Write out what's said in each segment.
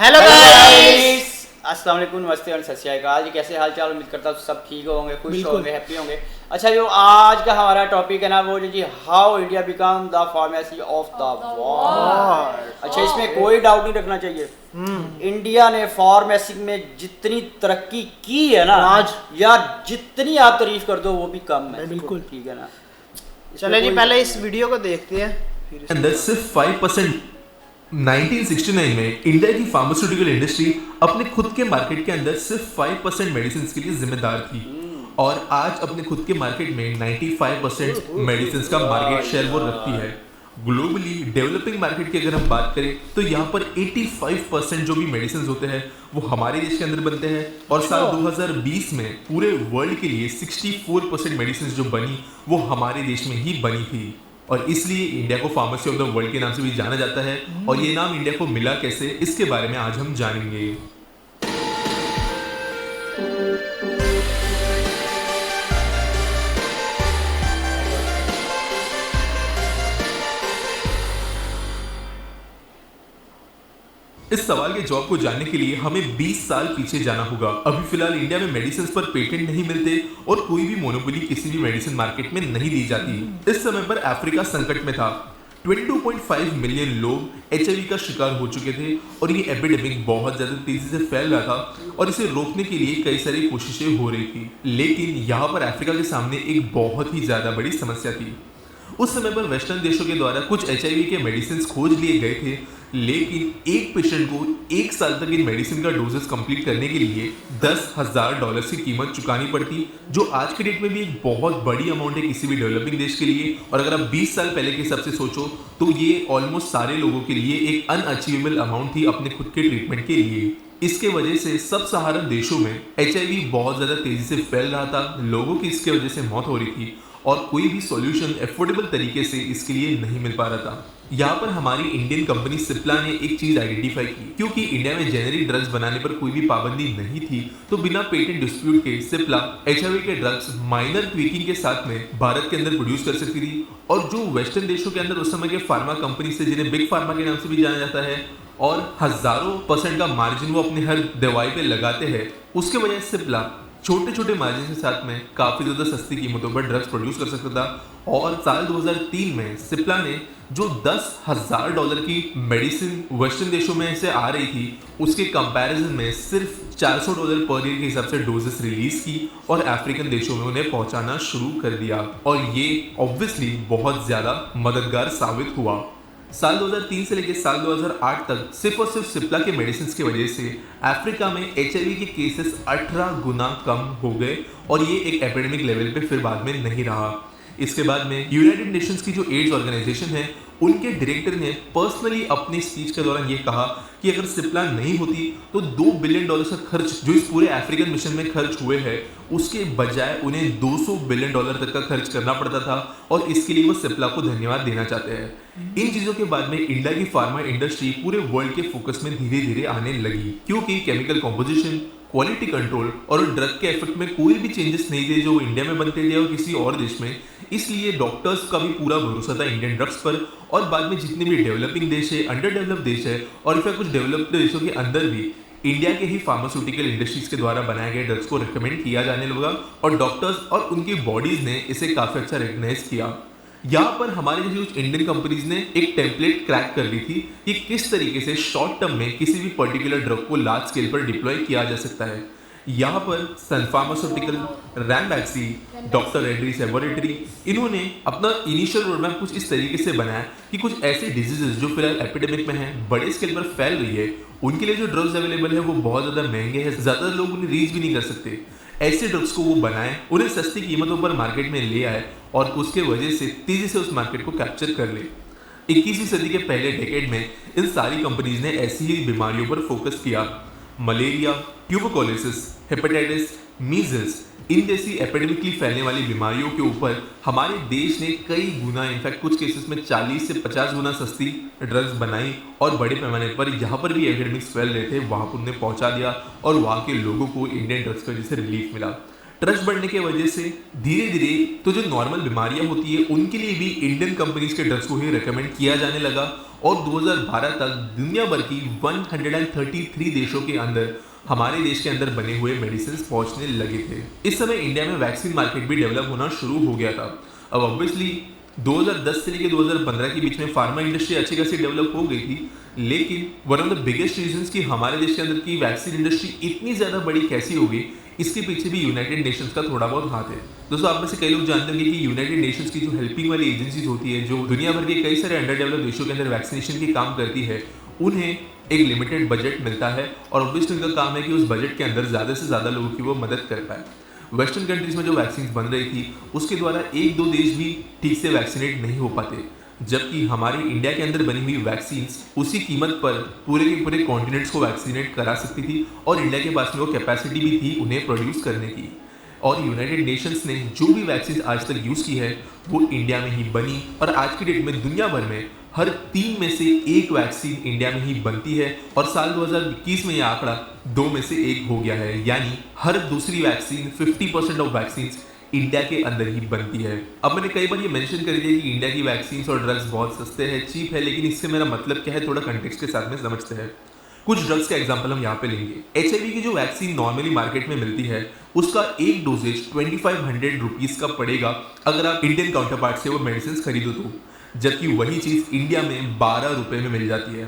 Hello guys, अस्सलाम वालेकुम, नमस्ते और सत श्री अकाल जी। कैसे हाल चाल? उम्मीद करता हूँ सब ठीक होंगे, खुश बिल्कुल। होंगे, हैप्पी होंगे। अच्छा जो आज का हमारा टॉपिक है ना वो जी, how India become the pharmacy of the world. अच्छा इसमें कोई डाउट नहीं रखना चाहिए, इंडिया ने फार्मेसी में जितनी तरक्की की है ना आज यार, जितनी आप तारीफ कर दो वो भी कम है। बिल्कुल। ठीक है ना। चले जी, पहले इस वीडियो को देखते हैं फिर अंदर सिर्फ 5% 1969 में इंडिया की फार्मास्यूटिकल इंडस्ट्री अपने खुद के मार्केट के अंदर सिर्फ 5% मेडिसिन के लिए जिम्मेदार थी और आज अपने खुद के मार्केट में 95% मेडिसिन का मार्केट शेयर वो रखती है। ग्लोबली डेवलपिंग मार्केट की अगर हम बात करें तो यहाँ पर 85% जो भी मेडिसिन होते हैं वो हमारे देश के अंदर बनते हैं और साल 2020 में पूरे वर्ल्ड के लिए 64% मेडिसिन जो बनी वो हमारे देश में ही बनी थी और इसलिए इंडिया को फार्मेसी ऑफ द वर्ल्ड के नाम से भी जाना जाता है। और ये नाम इंडिया को मिला कैसे, इसके बारे में आज हम जानेंगे। इस सवाल के जवाब को जानने के लिए हमें 20 साल पीछे जाना होगा। अभी फिलहाल इंडिया में मेडिसिन पर पेटेंट नहीं मिलते और कोई भी मोनोपोली किसी भी मेडिसिन मार्केट में नहीं दी जाती। इस समय पर अफ्रीका संकट में था। 22.5 मिलियन लोग HIV का शिकार हो चुके थे और ये एपिडेमिक बहुत ज्यादा तेजी से फैल रहा था और इसे रोकने के लिए कई सारी कोशिशें हो रही थी, लेकिन यहाँ पर अफ्रीका के सामने एक बहुत ही ज्यादा बड़ी समस्या थी। उस समय पर वेस्टर्न देशों के द्वारा कुछ HIV के मेडिसिन खोज लिए गए थे, लेकिन एक पेशेंट को 1 साल तक इन मेडिसिन का डोजेस कंप्लीट करने के लिए $10,000 की कीमत चुकानी पड़ती, जो आज के डेट में भी एक बहुत बड़ी अमाउंट है किसी भी डेवलपिंग देश के लिए। और अगर आप 20 साल पहले के हिसाब से सोचो तो ये ऑलमोस्ट सारे लोगों के लिए एक अनअचीवेबल अमाउंट थी अपने खुद के ट्रीटमेंट के लिए। इसके वजह से सब सहारा देशों में HIV बहुत ज्यादा तेजी से फैल रहा था, लोगों की इसके वजह से मौत हो रही थी और कोई भी सॉल्यूशन एफोर्डेबल तरीके से इसके लिए नहीं मिल पा रहा था। यहाँ पर हमारी इंडियन कंपनी सिप्ला ने एक चीज आइडेंटिफाई की, क्योंकि इंडिया में जेनेरिक ड्रग्स बनाने पर कोई भी पाबंदी नहीं थी तो बिना पेटेंट डिस्प्यूट के सिप्ला HIV के ड्रग्स माइनर ट्वीकिंग के साथ में भारत के अंदर प्रोड्यूस कर सकती थी। और जो वेस्टर्न देशों के अंदर उस समय के फार्मा कंपनी से, जिन्हें बिग फार्मा के नाम से भी जाना जाता है और हजारों % का मार्जिन वो अपने हर दवाई पे लगाते हैं, उसके वजह से सिप्ला छोटे छोटे मार्जिन के साथ में काफी ज्यादा सस्ती कीमतों पर ड्रग्स प्रोड्यूस कर सकता था। और साल 2003 में सिप्ला ने जो $10,000 की मेडिसिन वेस्टर्न देशों में से आ रही थी उसके कंपैरिजन में सिर्फ $400 पर ईयर के हिसाब से डोजेस रिलीज की और अफ्रीकन देशों में उन्हें पहुंचाना शुरू कर दिया और ये ऑब्वियसली बहुत ज्यादा मददगार साबित हुआ। साल 2003 से लेकर साल 2008 तक सिर्फ और सिर्फ सिप्ला के मेडिसिन की वजह से अफ्रीका में HIV के केसेस 18 गुना कम हो गए और ये एक एपिडेमिक लेवल पे फिर बाद में नहीं रहा। इसके बाद में यूनाइटेड नेशंस की जो एड्स ऑर्गेनाइजेशन है उनके डायरेक्टर ने पर्सनली अपनी स्पीच के दौरान ये कहा कि अगर सिप्ला नहीं होती तो $2 बिलियन का खर्च जो इस पूरे अफ्रीकन मिशन में खर्च हुए हैं उसके बजाय उन्हें $200 बिलियन तक का खर्च करना पड़ता था और इसके लिए वो सिप्ला को धन्यवाद देना चाहते हैं। इन चीजों के बाद में इंडिया की फार्मा इंडस्ट्री पूरे वर्ल्ड के फोकस में धीरे धीरे आने लगी, क्योंकि केमिकल कॉम्पोजिशन, क्वालिटी कंट्रोल और ड्रग के इफेक्ट में कोई भी चेंजेस नहीं थे जो इंडिया में बनते थे और किसी और देश में। इसलिए डॉक्टर्स का भी पूरा भरोसा था इंडियन ड्रग्स पर और बाद में जितने भी डेवलपिंग देश है, अंडर डेवलप्ड देश है और इनफैक्ट कुछ डेवलप्ड देशों के अंदर भी इंडिया के ही फार्मास्यूटिकल इंडस्ट्रीज के द्वारा बनाए गए ड्रग्स को रिकमेंड किया जाने लगा और डॉक्टर्स और उनकी बॉडीज ने इसे काफी अच्छा रिकॉग्नाइज किया। यहाँ पर हमारे जैसी कुछ इंडियन कंपनीज ने एक टेम्पलेट क्रैक कर ली थी कि किस तरीके से शॉर्ट टर्म में किसी भी पर्टिकुलर ड्रग को लार्ज स्केल पर डिप्लॉय किया जा सकता है। यहाँ पर Sun Pharmaceutical, Ranbaxy, Doctor Reddy's Laboratory, इन्होंने अपना इनिशियल रोड मैप कुछ इस तरीके से बनाया कि कुछ ऐसे डिजीजेस जो फिलहाल एपिडेमिक में हैं, बड़े स्केल पर फैल रही है, उनके लिए जो ड्रग्स अवेलेबल है वो बहुत ज़्यादा महंगे हैं, ज़्यादातर लोग उन्हें रीच भी नहीं कर सकते। ऐसे ड्रग्स को वो बनाए, उन्हें सस्ती कीमतों पर मार्केट में ले आए और उसके वजह से तेजी से उस मार्केट को कैप्चर कर ले। 21वीं सदी के पहले डेकेड में इन सारी कंपनीज ने ऐसी ही बीमारियों पर फोकस किया। मलेरिया, ट्यूबरकुलोसिस, हेपेटाइटिस, मीजल्स, इन जैसी एपिडेमिकली फैलने वाली बीमारियों के ऊपर हमारे देश ने कई गुना, इनफैक्ट कुछ केसेस में 40 से 50 गुना सस्ती ड्रग्स बनाई और बड़े पैमाने पर जहाँ पर भी एपिडेमिक्स फैल रहे थे वहाँ पर उन्हें पहुँचा दिया और वहाँ के लोगों को इंडियन ड्रग्स की वजह से रिलीफ मिला। ट्रस्ट बढ़ने की वजह से धीरे धीरे तो जो नॉर्मल बीमारियां होती है उनके लिए भी इंडियन कंपनीज के ड्रग्स को ही रेकमेंड किया जाने लगा और 2012 तक दुनिया भर की 133 देशों के अंदर हमारे देश के अंदर बने हुए मेडिसिन पहुंचने लगे थे। इस समय इंडिया में वैक्सीन मार्केट भी डेवलप होना शुरू हो गया था। अब ऑब्वियसली 2010 से लेकर 2015 के बीच में फार्मा इंडस्ट्री अच्छी खासी डेवलप हो गई थी, लेकिन one of the biggest reasons कि हमारे देश के अंदर की वैक्सीन इंडस्ट्री इतनी ज़्यादा बड़ी कैसी हो गई, इसके पीछे भी यूनाइटेड नेशंस का थोड़ा बहुत हाथ है। दोस्तों, आप में से कई लोग जानते होंगे कि यूनाइटेड नेशंस की जो हेल्पिंग वाली एजेंसीज होती है, जो दुनिया भर के कई सारे अंडर डेवलप देशों के अंदर वैक्सीनेशन की काम करती है, उन्हें एक लिमिटेड बजट मिलता है और ऑब्वियसली उनका काम है कि उस बजट के अंदर ज़्यादा से ज़्यादा लोगों की वो मदद कर पाए। वेस्टर्न कंट्रीज में जो वैक्सीन बन रही थी उसके द्वारा एक दो देश भी ठीक से वैक्सीनेट नहीं हो पाते, जबकि हमारे इंडिया के अंदर बनी हुई वैक्सीन उसी कीमत पर पूरे के पूरे कॉन्टिनेंट्स को वैक्सीनेट करा सकती थी और इंडिया के पास में वो कैपेसिटी भी थी उन्हें प्रोड्यूस करने की। और यूनाइटेड नेशंस ने जो भी वैक्सीन आज तक यूज़ की है वो इंडिया में ही बनी और आज की डेट में दुनिया भर में हर 3 में से 1 वैक्सीन इंडिया में ही बनती है और साल 2021 में यह आंकड़ा 2 में से 1 हो गया है, यानी हर दूसरी वैक्सीन 50% ऑफ वैक्सीन इंडिया के अंदर ही बनती है। अब मैंने कई बार ये मेंशन कर दिया कि इंडिया की वैक्सीन और ड्रग्स बहुत सस्ते हैं, चीप है, लेकिन इससे मेरा मतलब क्या है थोड़ा कंटेक्स्ट के साथ में समझते हैं। कुछ ड्रग्स का एग्जांपल हम यहाँ पे लेंगे। HIV की जो वैक्सीन नॉर्मली मार्केट में मिलती है उसका एक डोजेज 2500 रुपीज का पड़ेगा अगर आप इंडियन काउंटर पार्ट से वो मेडिसिन खरीदो तो, जबकि वही चीज इंडिया में 12 रुपए में मिल जाती है।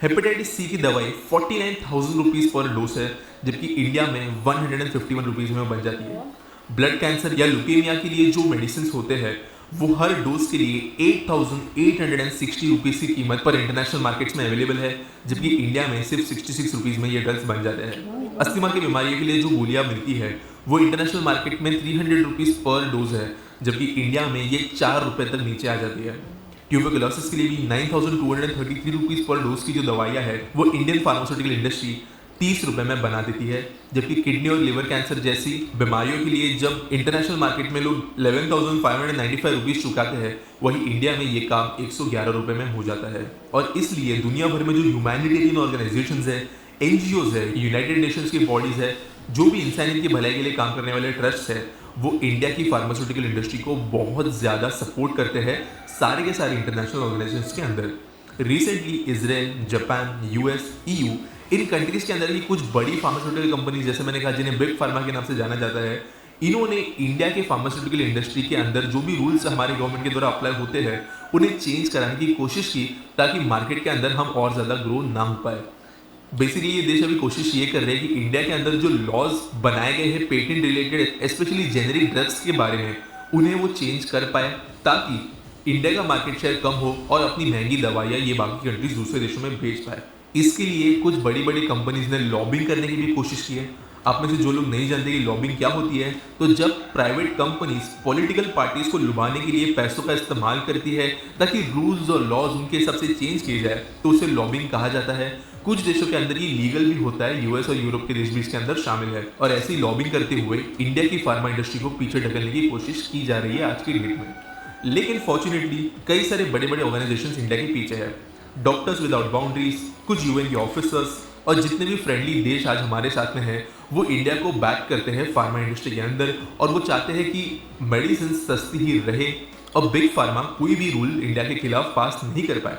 हेपेटाइटिस C की दवाई 49,000 रुपीज पर डोज है, जबकि इंडिया में 151 रुपीज में बन जाती है। ब्लड कैंसर या ल्यूकेमिया के लिए जो मेडिसिन होते हैं वो हर डोज के लिए 8,860 रुपीज की कीमत पर इंटरनेशनल मार्केट्स में अवेलेबल है, जबकि इंडिया में सिर्फ 66 रुपीज में ये ड्रग्स बन जाते हैं। अस्थमा की बीमारी के लिए जो गोलियां मिलती है वो इंटरनेशनल मार्केट में 300 रुपीज पर डोज है, जबकि इंडिया में ये 4 रुपए तक नीचे आ जाती है। ट्यूबरकुलोसिस के लिए भी 9,233 रुपीज पर डोज की जो दवाइयाँ है वो इंडियन फार्मास्यूटिकल इंडस्ट्री 30 रुपए में बना देती है, जबकि किडनी और लिवर कैंसर जैसी बीमारियों के लिए जब इंटरनेशनल मार्केट में लोग 11,595 रुपीज चुकाते हैं, वही इंडिया में ये काम 111 रुपए में हो जाता है। और इसलिए दुनिया भर में जो ह्यूमैनिटेरियन ऑर्गेनाइजेशंस है, NGOs है, यूनाइटेड नेशंस की बॉडीज है, जो भी इंसानियत की भलाई के लिए काम करने वाले ट्रस्ट है, वो इंडिया की फार्मास्यूटिकल इंडस्ट्री को बहुत ज़्यादा सपोर्ट करते हैं सारे के सारे इंटरनेशनल ऑर्गेनाइजेशंस के अंदर। Recently Israel, Japan, US, EU इन कंट्रीज के अंदर की कुछ बड़ी फार्मास्यूटिकल कंपनी, जैसे मैंने कहा जिन्हें बिग फार्मा के नाम से जाना जाता है, इन्होंने इंडिया के फार्मास्यूटिकल इंडस्ट्री के अंदर जो भी रूल्स हमारे गवर्नमेंट के द्वारा अप्लाई होते हैं उन्हें चेंज कराने की कोशिश की ताकि मार्केट के अंदर हम और ज़्यादा ग्रो ना हो पाए। बेसिकली ये देश अभी कोशिश ये कर रहे हैं कि इंडिया के अंदर जो लॉज बनाए गए हैं patent related specially generic drugs के बारे में, उन्हें वो चेंज कर पाए ताकि इंडिया का मार्केट शेयर कम हो और अपनी महंगी दवाइयाँ ये बाकी कंट्रीज दूसरे देशों में भेज पाए। इसके लिए कुछ बड़ी बड़ी कंपनीज ने लॉबिंग करने की भी कोशिश की है। आप में से जो लोग नहीं जानते कि लॉबिंग क्या होती है, तो जब प्राइवेट कंपनीज पॉलिटिकल पार्टीज को लुभाने के लिए पैसों का इस्तेमाल करती है ताकि रूल्स और लॉज उनके हिसाब से चेंज किए जाए, तो उसे लॉबिंग कहा जाता है। कुछ देशों के अंदर ये लीगल भी होता है, US और यूरोप के देश भी इसके अंदर शामिल है। और ऐसी लॉबिंग करते हुए इंडिया की फार्मा इंडस्ट्री को पीछे ढकलने की कोशिश की जा रही है आज की डेट में। लेकिन फॉर्चुनेटली कई सारे बड़े बड़े ऑर्गेनाइजेशंस इंडिया के पीछे है। डॉक्टर्स विदाउट बाउंड्रीज, कुछ UN के ऑफिसर्स और जितने भी फ्रेंडली देश आज हमारे साथ में हैं, वो इंडिया को बैक करते हैं फार्मा इंडस्ट्री के अंदर और वो चाहते हैं कि मेडिसिन सस्ती ही रहे और बिग फार्मा कोई भी रूल इंडिया के खिलाफ पास नहीं कर पाए।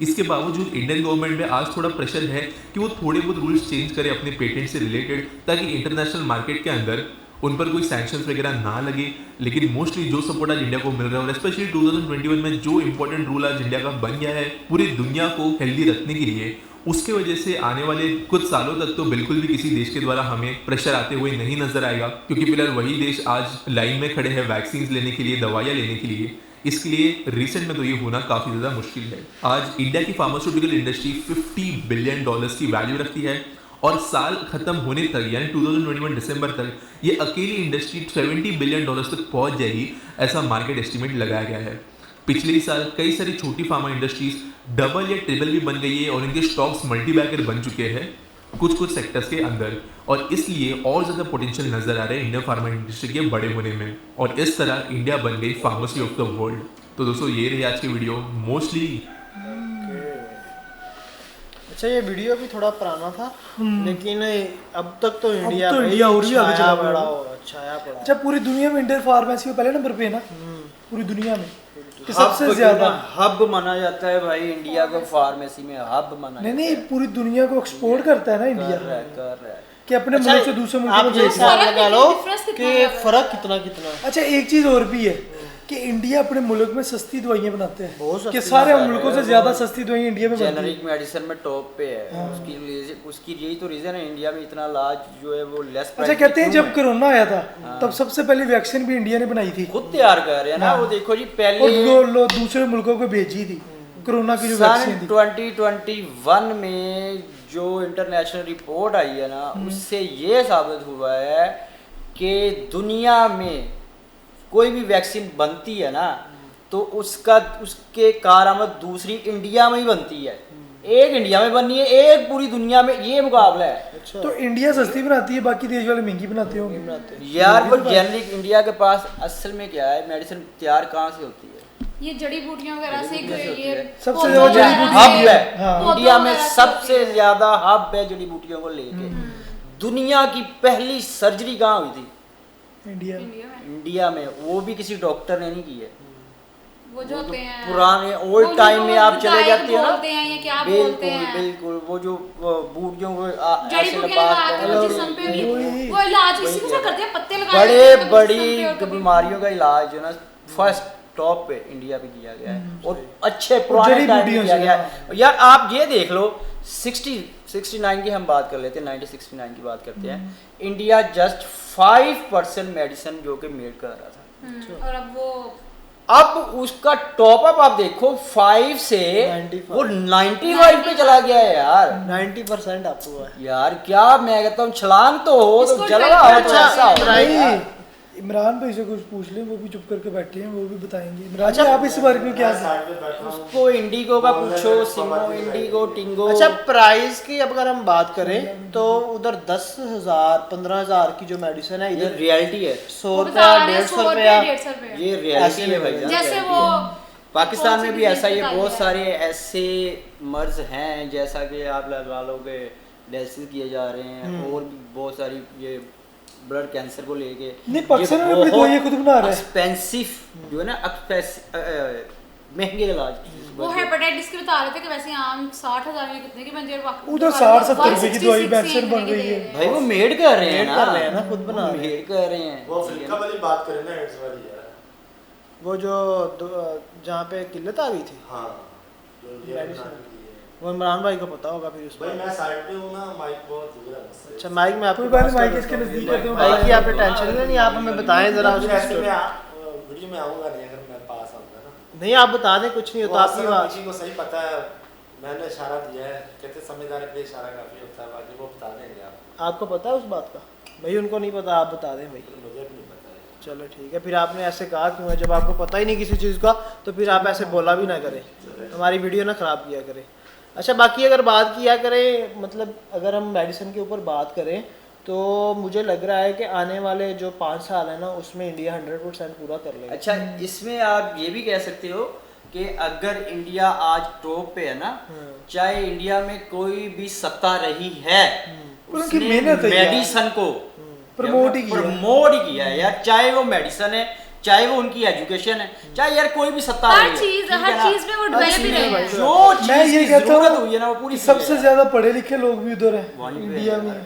इसके बावजूद इंडियन गवर्नमेंट में आज थोड़ा प्रेशर है कि वो थोड़े बहुत रूल्स चेंज करे अपने पेटेंट से रिलेटेड ताकि इंटरनेशनल मार्केट के अंदर उन पर कोई सैंक्शंस वगैरह ना लगे। लेकिन मोस्टली जो सपोर्ट आज इंडिया को मिल रहा है और स्पेशली 2021 में जो इंपॉर्टेंट रूल आज इंडिया का बन गया है पूरी दुनिया को हेल्दी रखने के लिए, उसके वजह से आने वाले कुछ सालों तक तो बिल्कुल भी किसी देश के द्वारा हमें प्रेशर आते हुए नहीं नजर आएगा, क्योंकि फिलहाल वही देश आज लाइन में खड़े हैं वैक्सीन लेने के लिए, दवाइयाँ लेने के लिए। इसके लिए रिसेंट में तो ये होना काफ़ी ज़्यादा मुश्किल है। आज इंडिया की फार्मास्यूटिकल इंडस्ट्री $50 बिलियन की वैल्यू रखती है और साल खत्म होने तक यानी 2021 दिसंबर तक ये अकेली इंडस्ट्री $70 बिलियन तक पहुंच जाएगी, ऐसा मार्केट एस्टिमेट लगाया गया है। पिछले साल कई सारी छोटी फार्मा इंडस्ट्रीज डबल या ट्रिपल भी बन गई है और इनके स्टॉक्स मल्टीबैगर बन चुके हैं कुछ सेक्टर्स के अंदर, और इसलिए और ज़्यादा पोटेंशियल नजर आ रहा है इंडियन फार्मा इंडस्ट्री के बड़े होने में, और इस तरह इंडिया बन गई फार्मेसी ऑफ द वर्ल्ड। तो दोस्तों ये रही आज की वीडियो। मोस्टली अच्छा ये वीडियो भी थोड़ा पुराना था लेकिन अब तक तो इंडिया तो में इंडिया और भी आगे चला बड़ा गया। होगा, छाया पड़ा अच्छा पूरी दुनिया में इंडियन फार्मेसी में पहले नंबर पे है ना, पूरी दुनिया में कि सबसे ज्यादा। हब माना जाता है भाई इंडिया को, फार्मेसी में हब माना नहीं नहीं, पूरी दुनिया को एक्सपोर्ट करता है ना इंडिया, कर रहा है। कि अपने अच्छा, मुल्क से दूसरे मुल्क आप में ये भेज हिसाब फर्क लगा कितना- लो डिफरेंस कितना कि ज्यादा है? फर्क कितना कितना है। अच्छा एक चीज और भी है कि इंडिया अपने मुल्क में सस्ती दवाइयां बनाते बहुत हैं, कि सस्ती सारे बनाता है, मुल्कों से ज्यादा सस्ती दवाइयां इंडिया में बनती है। जेनरिक मेडिसिन में टॉप पे है, उसकी यही तो रीजन है इंडिया में इतना इलाज जो है वो लेस। अच्छा कहते हैं जब कोरोना आया था तब सबसे पहले वैक्सीन भी इंडिया ने बनाई थी खुद तैयार कर रहे हैं ना, वो देखो जी और पहले दूसरे मुल्कों को भेजी थी कोरोना की जो सन वैक्सीन थी। 2021 में जो इंटरनेशनल रिपोर्ट आई है ना, उससे ये साबित हुआ है कि दुनिया में कोई भी वैक्सीन बनती है ना तो उसके कारआमद दूसरी इंडिया में ही बनती है। एक इंडिया में बननी है, एक पूरी दुनिया में, ये मुकाबला है। तो इंडिया सस्ती बनाती है, बाकी देश वाले महंगी बनाते होंगे। यार वो जेनरिक इंडिया के पास असल में क्या है, मेडिसिन तैयार कहाँ से होती है? ये जड़ी बूटियों वगैरह से ये सबसे पौधों ज्यादा जड़ी वगैरह बूटी हब से- है हाँ। इंडिया में, पौधों वगैरह से सबसे होती है। ज्यादा हब है जड़ी बूटियों को लेके। दुनिया की पहली सर्जरी कहाँ हुई थी? इंडिया इंडिया में इंडिया में, वो भी किसी डॉक्टर ने नहीं की है। वो जो होते हैं पुराने वो ओल्ड जो टाइम में आप चले गायक जाते हो ना, बोलते हैं या क्या बोलते बिल्कुल हैं, बिल्कुल, वो जो बूढ़ियों को जड़ी ऐसे बूटियां लगा लगा के के वो जिस्म पे भी वही। वो इलाज इसी से करते हैं, पत्ते लगाए बड़े जाते हैं कभी बड़ी जिस्म पे और कभी- बीमारियों का इलाज जो है ना फर्स्ट टॉप पे इंडिया पे किया गया है, और अच्छे जड़ी पुराने टाइम में बूटियों किया से, गया है। यार आप ये देख लो 69 की हम बात कर लेते हैं, 1969 की बात करते हैं, इंडिया जस्ट 5% मेडिसिन जो कि मेड कर रहा था। और अब वो अब उसका टॉप अप आप देखो 5 से 95 वो 95 पे चला गया है यार। 90% आपको हुआ है। यार क्या मैं कहता हूँ, छलांग तो हो तो इसको जलवा ट्राई हो करो, तो ऐसा हो। नहीं, इमरान भाई से कुछ पूछ लें, वो भी चुप करके बैठे हैं, वो भी बताएंगे। इमरान जी आप इस बारे में क्या उसको इंडिगो का पूछो, सिमो, इंडिगो, टिंगो। अच्छा प्राइस की अब अगर हम बात करें तो उधर 10,000 15,000 की जो मेडिसिन है ये इधर रियलिटी है, 100 वो रुपया बता रहे हैं 150 100 रुपया। रुपये 150 रुपये। ये रियलिटी ऐसे है में भाई। जैसे वो पाकिस्तान में भी ऐसा, ये बताई बहुत है। सारे ऐसे मर्ज हैं जैसा कि आप लगा लो कि डायलिसिस किए जा रहे हैं, और भी बहुत सारी ये ब्लड कैंसर को लेके नहीं, पाकिस्तान में अपनी दवाइयाँ खुद बना रहे हैं। एक्सपेंसिव जो है ना, महंगे इलाज वो हेपेटाइटिस की बता रहे थे कि वैसे आम 60,000 की कितने की बन जाए, उधर 60-70 रुपए की दवाई वैक्सीन बन रही है। भाई वो मेड कर रहे हैं Made ना, कर रहे हैं ना, खुद बना रहे हैं। मेड कर रहे हैं। वो अफ्रीका वाली बात करें ना, एड्स वाली यार। वो जो जहाँ पे किल्लत आ गई थी हाँ जो ये Medicine। बना दी है। वो इमरान भाई को पता होगा फिर उसको। भाई मैं साइड पे हूँ ना, माइक बहुत दूर है मुझसे। अच्छा माइक में आपको कोई बात नहीं, माइक इसके नजदीक कर दो। माइक की आप टेंशन नहीं, आप हमें बताएं जरा फिर उसकी ऐसे story। में वीडियो में आऊंगा नहीं अगर मैं पास आऊंगा ना। नहीं आप बता दें, कुछ नहीं वो होता असल आपकी में बात। किसी को सही पता है, मैंने इशारा दिया है, कहते समझदार के लिए इशारा काफी होता है, बाकी वो बता देंगे आप। आपको पता है उस बात का? भाई उनको नहीं पता, आप बता दें भाई। मुझे भी नहीं पता है। चलो ठीक है, फिर आपने ऐसे कहा क्यों है? जब आपको पता ही नहीं किसी चीज़ का तो फिर आप ऐसे बोला भी ना करें, हमारी वीडियो ना ख़राब किया करें। अच्छा बाकी अगर बात किया करें, मतलब अगर हम मेडिसिन के ऊपर बात करें तो मुझे लग रहा है कि आने वाले जो 5 साल है ना उसमें इंडिया 100% पूरा कर लेगा। अच्छा इसमें आप ये भी कह सकते हो कि अगर इंडिया आज टॉप पे है ना, चाहे इंडिया में कोई भी सत्ता रही है, पर उनकी मेहनत है यार। मेडिसिन को प्रमोट ही किया है। प्रमोट ही किया है यार, चाहे वो मेडिसिन है, चाहे वो उनकी एजुकेशन है, चाहे यार कोई भी सत्ता हर रही है, चीज ठीक है हर ना? चीज में वो हर डेवलप चीज ही में रहे भाई, हैं। जो मैं चीज ये की कहता जरूरत हुई है ना वो हूँ पूरी कि सबसे की है। ज्यादा पढ़े लिखे लोग भी उधर हैं वहीं पे इंडिया है। में,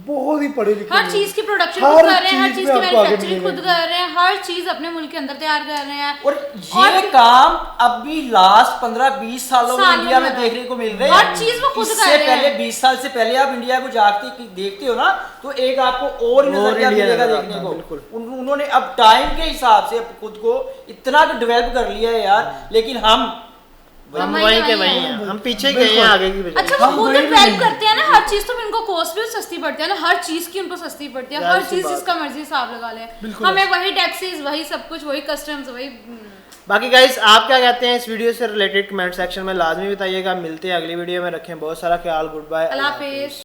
बहुत ही पढ़े लिखे हर लोग। चीज की प्रोडक्शन हर खुद कर रहे हैं, हर चीज चीज में की आपको आगे मैन्युफैक्चरिंग खुद मिलेगा। कर रहे हैं, हर चीज अपने मुल्क के अंदर तैयार कर रहे हैं। और ये काम अभी लास्ट 15-20 सालों में सालों इंडिया में में है। देखने को मिल रहे हैं। हर चीज वो खुद कर इससे रहे पहले हैं। 20 साल से पहले आप इंडिया को जागते देखते हो ना, तो एक आपको और नजरिया इंडिया मिलेगा नजर देखने आता, को। बिल्कुल। उन्होंने अब टाइम के हिसाब से खुद को इतना डेवलप कर लिया है यार, लेकिन हम हम वही वहीं के वही वहीं है। हैं, हम पीछे गए हैं आगे की बजाय। अच्छा वो खुद डेवलप करते हैं ना हर चीज, तो इनको कॉस्ट भी सस्ती पड़ती है ना, हर चीज की उनको सस्ती पड़ती है, हर जाहिर सी चीज बात जिसका मर्जी हिसाब लगा ले, बिल्कुल। हमें वही टैक्सेस, वही सब कुछ, वही कस्टम्स, वही बाकी गाइस आप क्या कहते हैं इस वीडियो से रिलेटेड कमेंट सेक्शन में लाजमी बताइएगा। मिलते हैं अगली वीडियो में, रखें बहुत सारा ख्याल, गुड बाय, अल्लाह हाफिज।